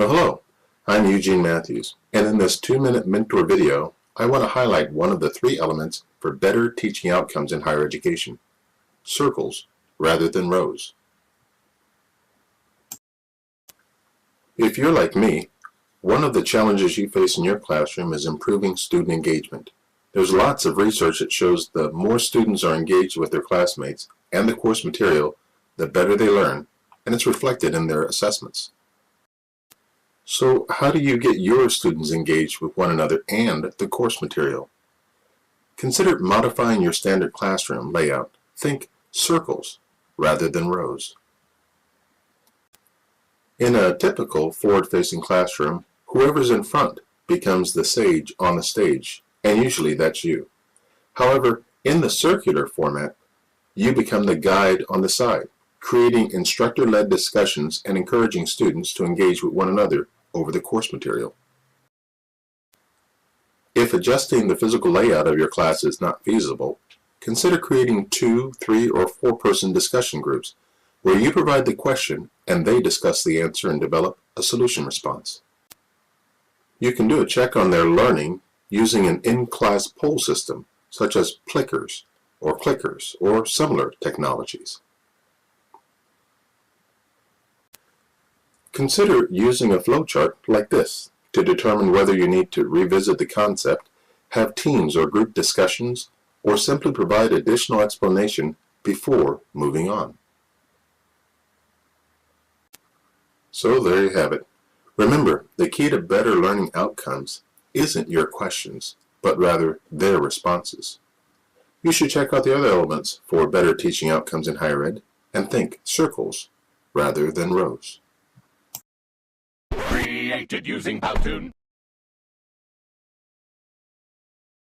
Well, hello, I'm Eugene Matthews, and in this 2-minute mentor video, I want to highlight one of the 3 elements for better teaching outcomes in higher education: circles rather than rows. If you're like me, one of the challenges you face in your classroom is improving student engagement. There's lots of research that shows the more students are engaged with their classmates and the course material, the better they learn, and it's reflected in their assessments. So how do you get your students engaged with one another and the course material? Consider modifying your standard classroom layout. Think circles rather than rows. In a typical forward-facing classroom, whoever's in front becomes the sage on the stage, and usually that's you. However, in the circular format, you become the guide on the side, creating instructor-led discussions and encouraging students to engage with one another over the course material. If adjusting the physical layout of your class is not feasible, consider creating 2, 3, or 4-person discussion groups where you provide the question and they discuss the answer and develop a solution response. You can do a check on their learning using an in-class poll system such as clickers or similar technologies. Consider using a flowchart like this to determine whether you need to revisit the concept, have teams or group discussions, or simply provide additional explanation before moving on. So there you have it. Remember, the key to better learning outcomes isn't your questions, but rather their responses. You should check out the other elements for better teaching outcomes in higher ed and think circles rather than rows. Created using Powtoon.